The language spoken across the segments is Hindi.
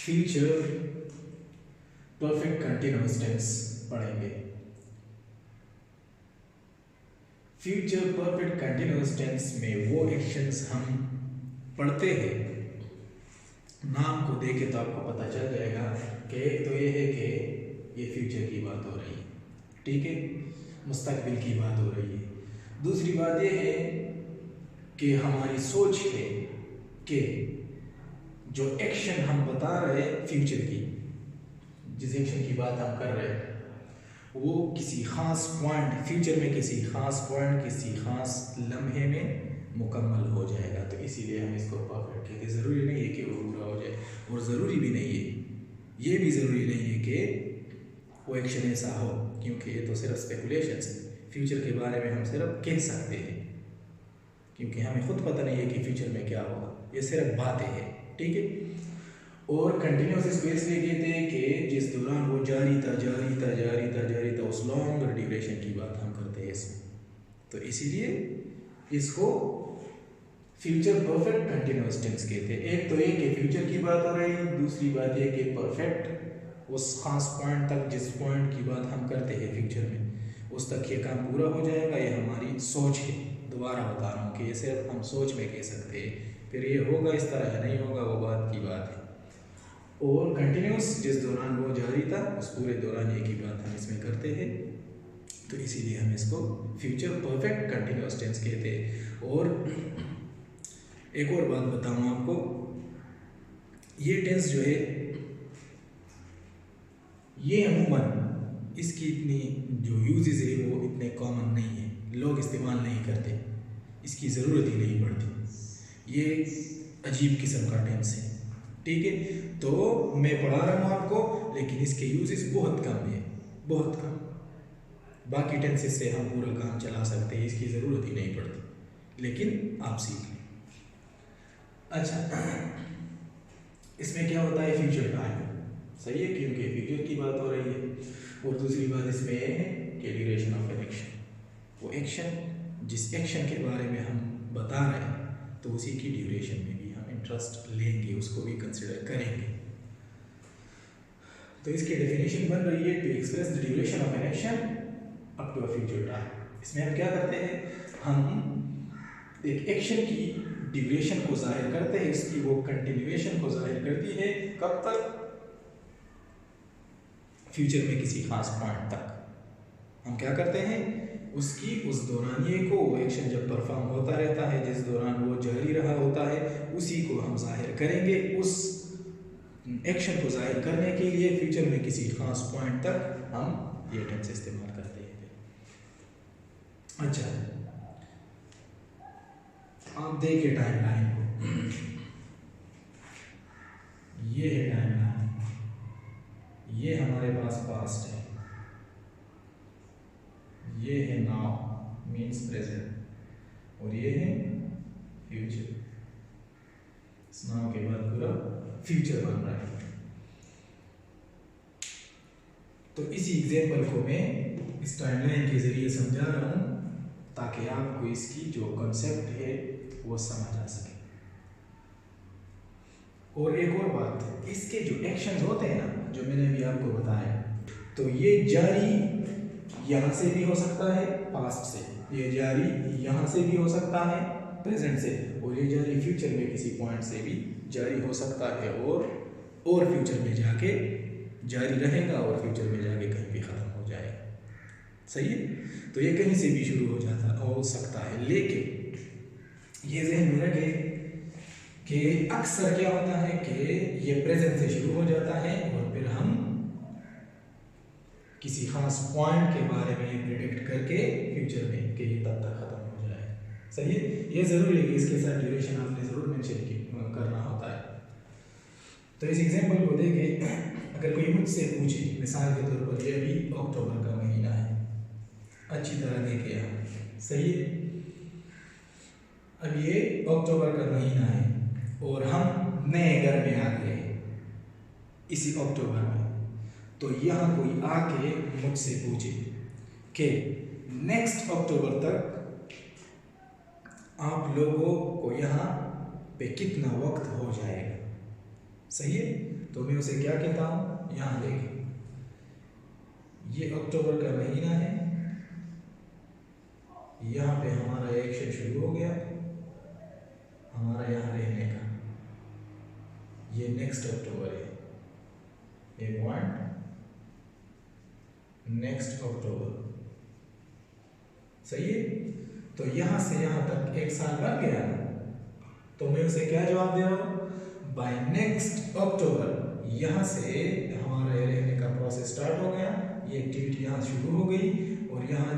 फ्यूचर परफेक्ट कंटिन्यूअस टेंस पढ़ेंगे। फ्यूचर परफेक्ट कंटिन्यूअस टेंस में वो एक्शंस हम पढ़ते हैं, नाम को देखे तो आपको पता चल जाएगा कि एक तो ये है कि ये फ्यूचर की बात हो रही है, ठीक है, मुस्तकबिल की बात हो रही है। दूसरी बात ये है कि हमारी सोच है कि जो एक्शन हम बता रहे हैं फ्यूचर की, जिस एक्शन की बात हम कर रहे हैं वो किसी ख़ास पॉइंट, फ्यूचर में किसी ख़ास पॉइंट, किसी ख़ास लम्हे में मुकम्मल हो जाएगा। तो इसीलिए हम इसको परफेक्ट कहते हैं। ज़रूरी नहीं है कि वो पूरा हो जाए, और ज़रूरी भी नहीं है, ये भी ज़रूरी नहीं है कि वो एक्शन ऐसा हो, क्योंकि ये तो सिर्फ स्पेकुलेशंस है। फ्यूचर के बारे में हम सिर्फ कह सकते हैं, क्योंकि हमें खुद पता नहीं है कि फ्यूचर में क्या होगा, ये सिर्फ बातें हैं, ठीक है। और कंटिन्यूस इसको इसलिए कहते हैं कि जिस दौरान वो जारी था, उस लॉन्ग ड्यूरेशन की बात हम करते हैं इसमें। तो इसीलिए इसको फ्यूचर परफेक्ट कंटिन्यूस टेंस कहते हैं। एक तो ये कि फ्यूचर की बात हो रही है, दूसरी बात ये कि परफेक्ट उस खास पॉइंट तक, जिस पॉइंट की बात हम करते हैं फ्यूचर में, उस तक ये काम पूरा हो जाएगा। ये हमारी सोच है। दोबारा बता रहा हूँ कि ये सिर्फ हम सोच में कह सकते हैं, फिर ये होगा इस तरह या नहीं होगा वो बात की बात है। और कंटिन्यूस जिस दौरान वो जारी था, उस पूरे दौरान ये की बात हम इसमें करते हैं। तो इसीलिए हम इसको फ्यूचर परफेक्ट कंटिन्यूस टेंस कहते हैं। और एक और बात बताऊँ आपको, ये टेंस जो है ये अमूमन इसकी इतनी जो यूजेस है वो इतने कॉमन नहीं है, लोग इस्तेमाल नहीं करते, इसकी ज़रूरत ही नहीं पड़ती। ये अजीब किस्म का टेंस है, ठीक है। तो मैं पढ़ा रहा हूँ आपको, लेकिन इसके यूजेस बहुत कम है, बहुत कम। बाकी टेंसेस से हम पूरा काम चला सकते हैं, इसकी ज़रूरत ही नहीं पड़ती, लेकिन आप सीख लें। अच्छा, इसमें क्या होता है, फ्यूचर टाइम, सही है, क्योंकि फ्यूचर की बात हो रही है। और दूसरी बात इसमें है कि ड्यूरेशन ऑफ एन एक्शन, वो एक्शन, जिस एक्शन के बारे में हम बता रहे हैं, तो उसी की ड्यूरेशन में भी हम इंटरेस्ट लेंगे, उसको भी कंसिडर करेंगे। तो इसकी डेफिनेशन बन रही है, to express the duration of an action up to a future time. इसमें हम क्या करते हैं, हम एक एक्शन की ड्यूरेशन को जाहिर करते हैं, इसकी वो कंटिन्यूएशन को जाहिर करती है, कब तक, फ्यूचर में किसी खास पॉइंट तक। हम क्या करते हैं, उसकी उस दौरानिए को, वो एक्शन जब परफॉर्म होता रहता है, जिस दौरान वो जारी रहा होता है, उसी को हम जाहिर करेंगे। उस एक्शन को जाहिर करने के लिए फ्यूचर में किसी खास पॉइंट तक हम ये टेंस इस्तेमाल करते हैं। अच्छा, आप देखिए टाइम लाइन को, ये है टाइम लाइन, ये हमारे पास पास्ट है, ये है नाउ मीन्स प्रेजेंट, और ये है फ्यूचर। इस नाउ के बाद पूरा फ्यूचर बन रहा है। तो इसी एग्जाम्पल को मैं इस टाइमलाइन के जरिए समझा रहा हूँ, ताकि आपको इसकी जो कॉन्सेप्ट है वो समझ आ सके। और एक और बात, इसके जो एक्शंस होते हैं ना, जो मैंने अभी आपको बताया, तो ये जारी यहाँ से भी हो सकता है, पास्ट से, ये जारी यहाँ से भी हो सकता है, प्रेजेंट से, और ये जारी फ्यूचर में किसी पॉइंट से भी जारी हो सकता है, और फ्यूचर में जाके जारी रहेगा, और फ्यूचर में जाके कहीं भी ख़त्म हो जाएगा, सही है। तो ये कहीं से भी शुरू हो सकता है, लेकिन ये जहन में रखे कि अक्सर क्या होता है कि ये प्रेजेंट से शुरू हो जाता है, और फिर हम किसी खास पॉइंट के बारे में प्रेडिक्ट करके फ्यूचर में कि ये तब तक ख़त्म हो जाए, सही है। ये ज़रूरी है कि इसके साथ ड्यूरेशन आपने ज़रूर मेंशन करना होता है। तो इस एग्जाम्पल को देखें, अगर कोई मुझसे पूछे, मिसाल के तौर पर, ये अभी अक्टूबर का महीना है, अच्छी तरह देखे आप, सही है। अब ये अक्टूबर का महीना है, और हम नए घर में आ गए इसी अक्टूबर में। तो यहाँ कोई आके मुझसे पूछे कि नेक्स्ट अक्टूबर तक आप लोगों को यहाँ पे कितना वक्त हो जाएगा, सही है। तो मैं उसे क्या कहता हूँ, यहाँ देखें ये अक्टूबर का महीना है, यहाँ पे हमारा एक्शन शुरू हो गया हमारा यहाँ रहने का, ये नेक्स्ट अक्टूबर है, ये पॉइंट नेक्स्ट अक्टूबर, सही है। तो यहाँ से यहाँ तक एक साल बन गया, तो मैं उसे क्या जवाब दे रहा हूँ, बाय नेक्स्ट अक्टूबर यहाँ से हमारा रहने का प्रोसेस स्टार्ट हो गया, ये एक्टिविटी यहाँ शुरू हो गई और यहाँ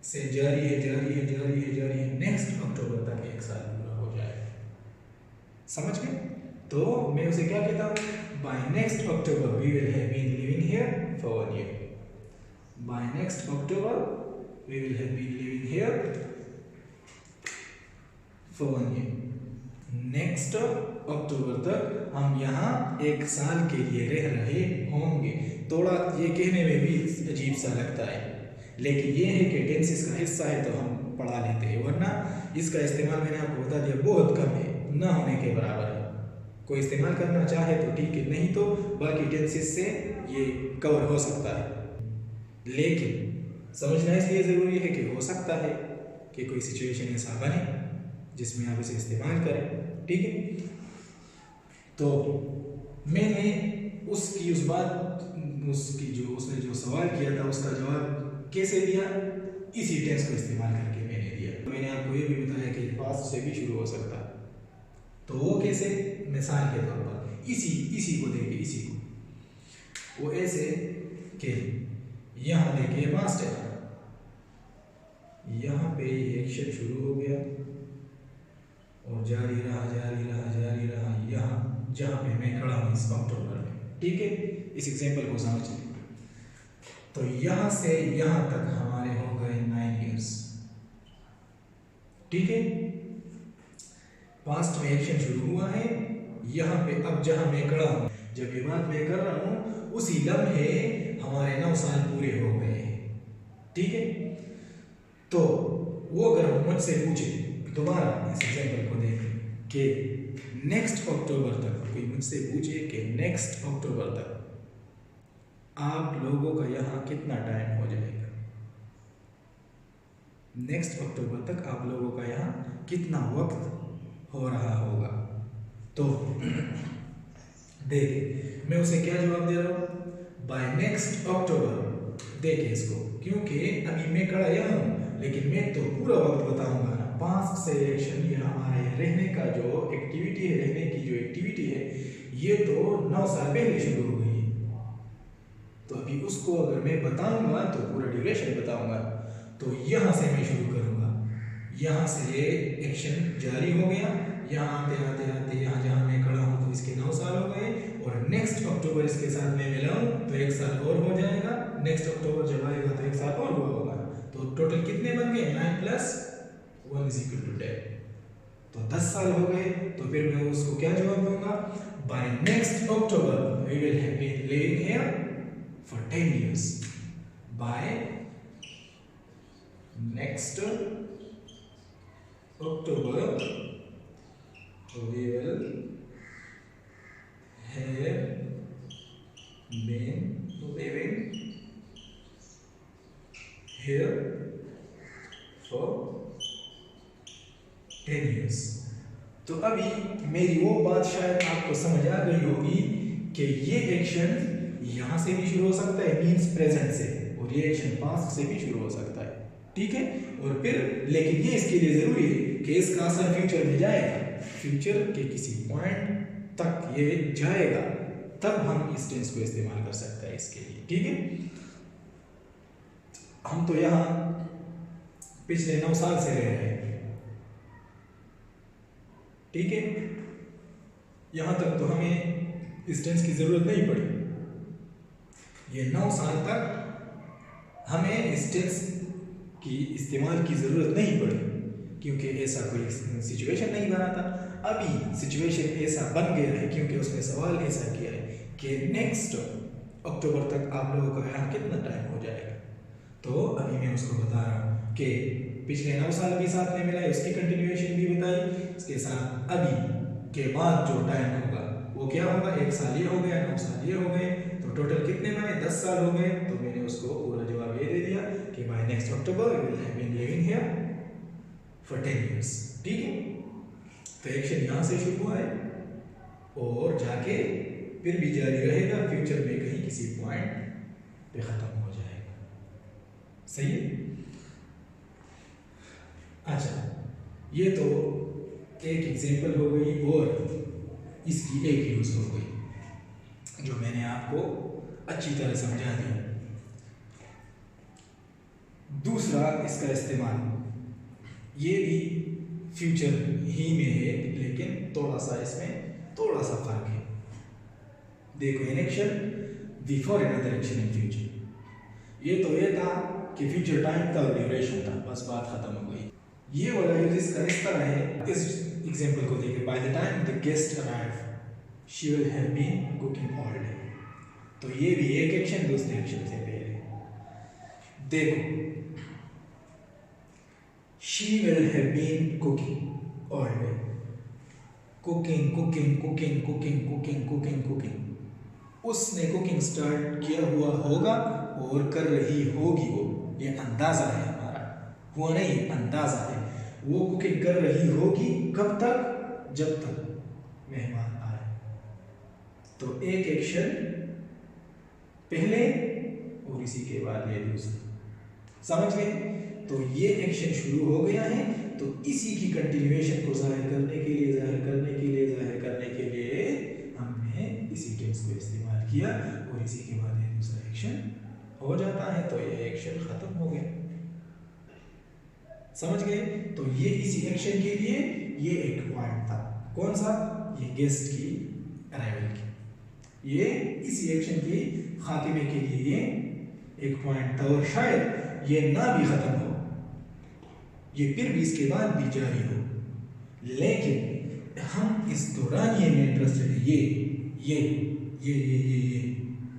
से जारी है जारी है जारी है जारी है, नेक्स्ट अक्टूबर तक एक साल पूरा हो जाएगा, समझ गए। तो मैं उसे क्या कहता हूँ, by next October we will have been living here for 1 year, by next October we will have been living here for 1 year, next October तक हम यहाँ एक साल के लिए रह रहे होंगे। थोड़ा ये कहने में भी अजीब सा लगता है, लेकिन ये है कि टेंसेस का हिस्सा है तो हम पढ़ा लेते हैं, वरना इसका इस्तेमाल मैंने आपको बता दिया बहुत कम है, ना होने के बराबर है। कोई इस्तेमाल करना चाहे तो ठीक है, नहीं तो बाकी टेंसेस से ये कवर हो सकता है, लेकिन समझना इसलिए ज़रूरी है कि हो सकता है कि कोई सिचुएशन ऐसा बने जिसमें आप इसे इस्तेमाल करें, ठीक है। तो मैंने उसने जो सवाल किया था उसका जवाब कैसे दिया, इसी टेंस को इस्तेमाल करके मैंने दिया। तो मैंने आपको ये भी बताया कि पास्ट से भी शुरू हो सकता है, तो वो कैसे, मिसाल के तौर पर इसी को देखिए, इसी को वो ऐसे कि यहाँ देखिए पास्ट है, यहाँ पे एक्शन शुरू हो गया और जारी रहा जारी रहा जारी रहा, यहाँ जहाँ पे मैं खड़ा हूँ इस अक्टूबर में, ठीक है। इस एग्जाम्पल को समझ लें, तो यहाँ से यहाँ तक हमारे हो गए 9 years, ठीक है। पास्ट में एक्शन शुरू हुआ है, यहाँ पे अब जहाँ मैं खड़ा हूँ, जब ये बात मैं कर रहा हूँ उसी लम्हे हमारे 9 साल पूरे हो गए हैं, ठीक है। तो वो अगर मुझसे पूछे, दोबारा इस एग्जाम्पल को देखें कि नेक्स्ट अक्टूबर तक, कोई मुझसे पूछे कि नेक्स्ट अक्टूबर तक आप लोगों का यहाँ कितना टाइम हो जाएगा, नेक्स्ट अक्टूबर तक आप लोगों का यहाँ कितना वक्त हो रहा होगा, तो देखिए मैं उसे क्या जवाब दे रहा हूँ, बाय नेक्स्ट अक्टूबर। देखिए इसको, क्योंकि अभी मैं खड़ा यहाँ हूँ, लेकिन मैं तो पूरा वक्त बताऊंगा ना, पास्ट से एक्शन, ये हमारे रहने का जो एक्टिविटी है, रहने की जो एक्टिविटी है, ये तो 9 साल पहले शुरू हो गई है, तो अभी उसको अगर मैं बताऊंगा तो पूरा ड्यूरेशन बताऊंगा। तो यहाँ से मैं शुरू करूंगा, यहाँ से एक्शन जारी हो गया, यहाँ आते आते आते यहाँ जहाँ मैं खड़ा हूँ तो इसके 9 साल हो गए, और नेक्स्ट अक्टूबर इसके साथ मैं मिलाऊं तो 1 साल और हो जाएगा, नेक्स्ट अक्टूबर जब आएगा तो 1 साल और हुआ होगा, तो टोटल कितने बन गए, 9 + 1 = 10, तो 10 साल हो गए। तो फिर मैं उसको क्या जवाब दूंगा, by next October we will have been living here for 10 years, by next October we will have been living here for 10 years। तो अभी मेरी वो बात शायद आपको समझ आ गई होगी कि ये एक्शन यहाँ से भी शुरू हो सकता है, मीन्स प्रेजेंट से, और ये एक्शन पास्ट से भी शुरू हो सकता है, ठीक है। और फिर लेकिन ये इसके लिए जरूरी है कि इसका असर फ्यूचर में जाएगा, फ्यूचर के किसी पॉइंट तक ये जाएगा, तब हम इस टेंस को इस्तेमाल कर सकते हैं इसके लिए, ठीक है। हम तो यहाँ पिछले 9 साल से रह रहे हैं, ठीक है, यहाँ तक तो हमें इस टेंस की जरूरत नहीं पड़ी, ये 9 साल तक हमें इस टेंस की इस्तेमाल की जरूरत नहीं पड़ी, क्योंकि ऐसा कोई सिचुएशन नहीं बना था। अभी सिचुएशन ऐसा बन गया है क्योंकि उसने सवाल ऐसा किया है कि नेक्स्ट अक्टूबर तक आप लोगों का यहाँ कितना टाइम हो जाएगा, तो अभी मैं उसको बता रहा हूँ कि पिछले 9 साल भी साथ में मिला है, उसकी कंटिन्यूएशन भी बताई, इसके साथ अभी के बाद जो टाइम होगा वो क्या होगा, 1 साल ये हो गया, 9 साल ये हो गए, तो टोटल कितने बने, 10 साल हो गए। तो मैंने उसको पूरा जवाब ये दे दिया कि by next October we will have been living here for 10 years. ठीक है, तो एक्शन यहाँ से शुरू हुआ है और जाके फिर भी जारी रहेगा, फ्यूचर में कहीं किसी पॉइंट पे खत्म हो जाएगा। सही है। अच्छा, ये तो एक एग्जांपल हो गई और इसकी एक यूज हो गई जो मैंने आपको अच्छी तरह समझा दिया। दूसरा इसका इस्तेमाल, ये भी फ्यूचर ही में है लेकिन थोड़ा सा इसमें थोड़ा सा फर्क है। देखो, an action before another action in future, ये तो ये था कि फ्यूचर टाइम था और ड्यूरेशन था, बस बात खत्म हो गई। ये वाला यूज इसका इस तरह है, इस एग्जांपल को देखिए, by the time the guest arrive she will have been cooking all day. तो ये भी एक एक्शन दूसरे एक्शन से पहले। देखो, she will have been cooking all day, cooking cooking cooking cooking cooking cooking cooking, उसने कुकिंग स्टार्ट किया हुआ होगा और कर रही होगी, वो ये अंदाजा है हमारा, हुआ नहीं अंदाजा है। वो कुकिंग कर रही होगी कब तक, जब तक मेहमान आए। तो एक एक्शन पहले और इसी के बाद ये दूसरा, समझ गए। तो ये एक्शन शुरू हो गया है, तो इसी की कंटिन्यूएशन को जाहिर करने के लिए हमने इसी टेंस को इस्तेमाल किया और इसी के बाद ये दूसरा एक्शन हो जाता है, तो ये एक्शन खत्म हो गया। समझ गए। तो ये इसी एक्शन के लिए ये एक पॉइंट था, कौन सा, ये गेस्ट की अराइवल की, ये इसी एक्शन की खात्मे के लिए ये एक पॉइंट था और शायद ये ना भी खत्म हो, ये फिर भी इसके बाद भी जारी हो, लेकिन हम इस दौरान ये में इंटरेस्टेड है, ये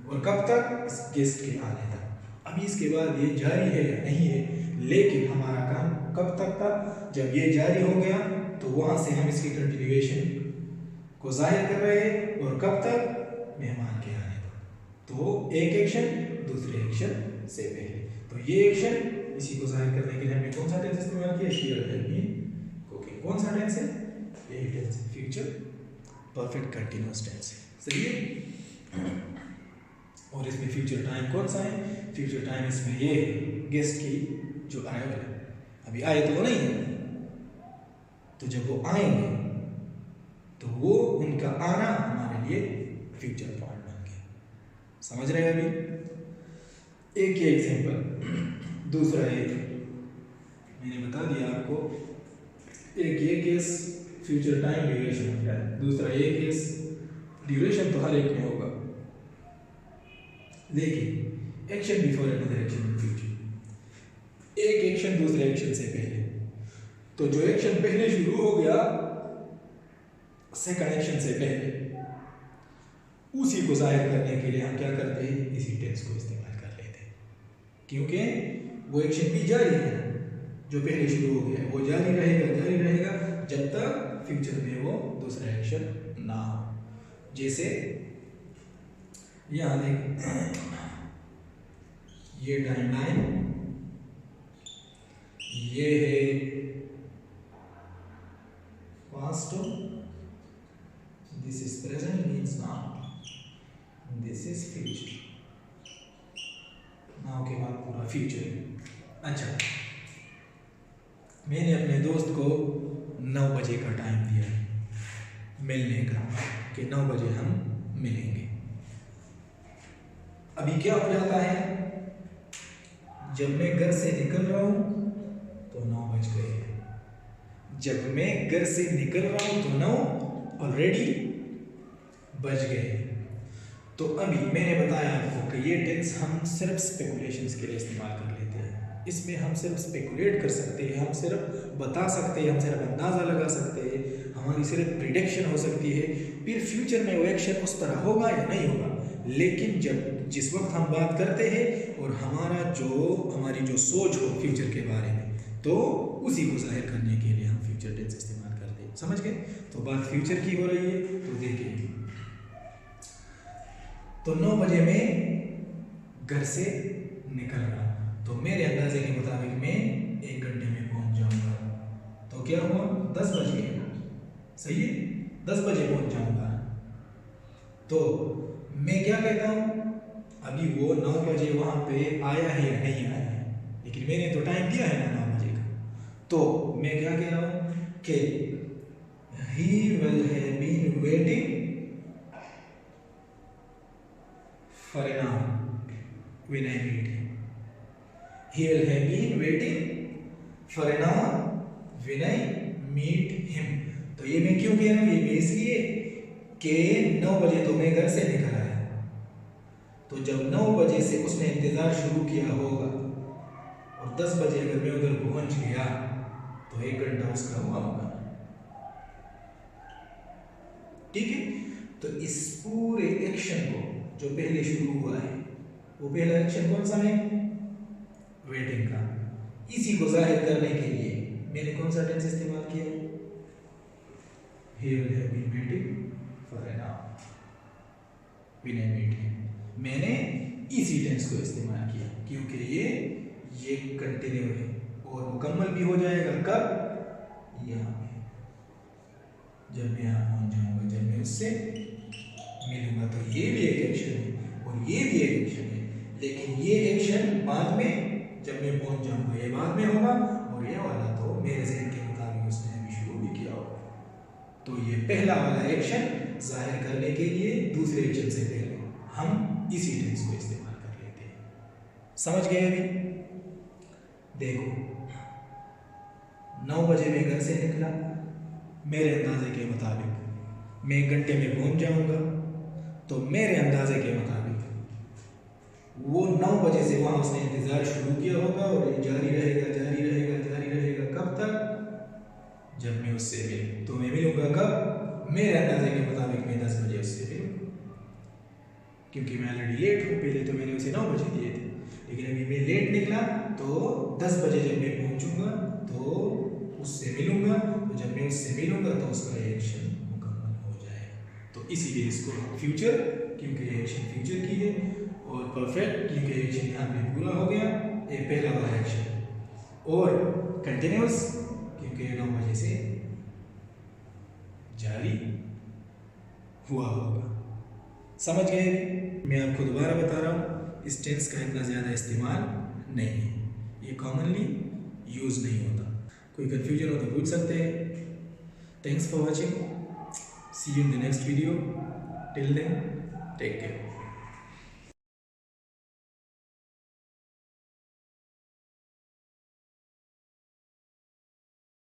और कब तक, इस गेस्ट के आने तक। अभी इसके बाद ये जारी है या नहीं है, लेकिन हमारा काम कब तक था, जब ये जारी हो गया तो वहां से हम इसकी कंटिन्यूएशन को जाहिर कर रहे हैं, और कब तक, मेहमान के आने तक। तो एक एक्शन दूसरे एक्शन से पहले। तो ये एक्शन, इसी को जाहिर करने के लिए हमने कौन सा टेंस इस्तेमाल किया, she will have been cooking. कौन सा टेंस है, यही टेंस है, फ्यूचर परफेक्ट कंटीन्यूअस टेंस है। सही है। और इसमें फ्यूचर टाइम कौन सा है, फ्यूचर टाइम इसमें ये गेस्ट की जो अराइवल है, अभी आए तो वो नहीं है, तो जब वो आएंगे तो वो उनका आना हमारे लिए फ्यूचर पॉइंट बन गया। समझ रहे हैं। अभी एक ये एग्जांपल, दूसरा एक मैंने बता दिया आपको, एक ये केस फ्यूचर टाइम ड्यूरेशन होता है, दूसरा ये केस ड्यूरेशन तो हर एक में होगा, लेकिन action before another action in future, एक एक्शन दूसरे एक्शन से पहले। तो जो एक्शन पहले शुरू हो गया सेकंड एक्शन से पहले, उसी को जाहिर करने के लिए हम क्या करते हैं, इसी टेंस को इस्तेमाल कर लेते हैं, क्योंकि वो एक्शन भी जारी है, जो पहले शुरू हो गया है वो जारी रहेगा जब तक फ्यूचर में वो दूसरा एक्शन ना हो। जैसे यहाँ देख, ये टाइमलाइन, ये है past, this is present means now, this is future, now के बाद पूरा फ्यूचर। अच्छा, मैंने अपने दोस्त को 9 बजे का टाइम दिया मिलने का, कि 9 बजे हम मिलेंगे। अभी क्या हो जाता है, जब मैं घर से निकल रहा हूं तो 9 बज गए, जब मैं घर से निकल रहा हूं तो 9 ऑलरेडी बज गए। तो अभी मैंने बताया आपको कि ये टेंस हम सिर्फ स्पेकुलेशंस के लिए इस्तेमाल कर लेते हैं, इसमें हम सिर्फ स्पेकुलेट कर सकते हैं, हम सिर्फ बता सकते हैं, हम सिर्फ अंदाज़ा लगा सकते हैं, हमारी सिर्फ प्रिडिक्शन हो सकती है, फिर फ्यूचर में वो एक्शन उस तरह होगा या नहीं होगा। लेकिन जिस वक्त हम बात करते हैं और हमारी जो सोच हो फ्यूचर के बारे में, तो उसी को जाहिर करने के लिए हम फ्यूचर टेंस इस्तेमाल करते हैं। समझ गए। तो बात फ्यूचर की हो रही है, तो देखिए तो 9 बजे मैं घर से निकल रहा, तो मेरे अंदाजे के मुताबिक मैं 1 घंटे में पहुंच जाऊंगा। तो क्या हुआ, 10 बज गए, सही है, 10 बजे पहुंच जाऊंगा। तो मैं क्या कहता हूं, अभी वो 9 बजे वहां पे आया है या नहीं आया है, लेकिन मैंने तो टाइम दिया है ना 9 बजे का। तो मैं क्या कह रहा हूं कि he will have been waiting for an hour when I meet him. He will have been waiting for an hour when I meet him. तो ये मैं क्यों कह रहा हूँ, ये मैं इसलिए कि 9 बजे तो मैं घर से निकल आया, तो जब 9 बजे से उसने इंतजार शुरू किया होगा और 10 बजे अगर मैं उधर पहुंच गया तो 1 घंटा उसका हुआ होगा, ठीक है। तो इस पूरे एक्शन को जो पहले शुरू हुआ है, वो पहला एक्शन कौन सा है, वेटिंग का। इसी को जाहिर करने के लिए मैंने कौन सा टेंस इस्तेमाल किया, he will have been waiting for an hour when I meet him। मैंने इसी टेंस को इस्तेमाल किया क्योंकि ये कंटिन्यू है और मुकम्मल भी हो जाएगा कब, यहाँ पे, जब मैं यहाँ पहुंच जाऊंगा, जब मैं उससे मिलूंगा। तो ये भी एक एक्शन है और ये भी एक एक्शन है, लेकिन ये एक्शन बाद में, जब मैं पहुंच जाऊंगा, ये बाद में होगा, और ये वाला तो मेरे ज़हन के मुताबिक उसने अभी शुरू भी किया होगा। तो ये पहला वाला एक्शन जाहिर करने के लिए दूसरे एक्शन से पहले हम इसी टेंस को इस्तेमाल कर लेते हैं। समझ गए अभी? देखो, 9 बजे मैं घर से निकला, मेरे अंदाजे के मुताबिक मैं 1 घंटे में पहुंच जाऊंगा, तो मेरे अंदाजे के मुताबिक वो 9 बजे से वहां उसने इंतजार शुरू किया होगा और ये जारी रहेगा, जारी रहेगा, जारी रहेगा, कब तक, जब मैं उससे मिलूं। तो मैं मिलूंगा कब, मेरे अंदाजे के मुताबिक मैं 10 बजे उससे मिलूंगा, क्योंकि मैं ऑलरेडी लेट हूँ, पहले तो मैंने उसे 9 बजे दिए थे, लेकिन अभी मैं लेट निकला, तो 10 बजे जब मैं पहुंचूंगा तो उससे मिलूंगा, तो जब मैं उससे मिलूंगा तो उसका एक्शन मुकम्मल हो जाएगा। तो इसीलिए इसको फ्यूचर, क्योंकि ये एक्शन फ्यूचर की है, और परफेक्ट क्योंकि एक्शन यहाँ पे पूरा हो गया, ये पहला वाला एक्शन, और कंटिन्यूस क्योंकि 9 बजे से जारी हुआ होगा। समझ गए? मैं आपको दोबारा बता रहा हूँ, इस टेंस का इतना ज़्यादा इस्तेमाल नहीं है, ये कॉमनली यूज़ नहीं होता। कोई कन्फ्यूजन हो तो पूछ सकते हैं। Thanks for watching, see you in the next video, till then take care.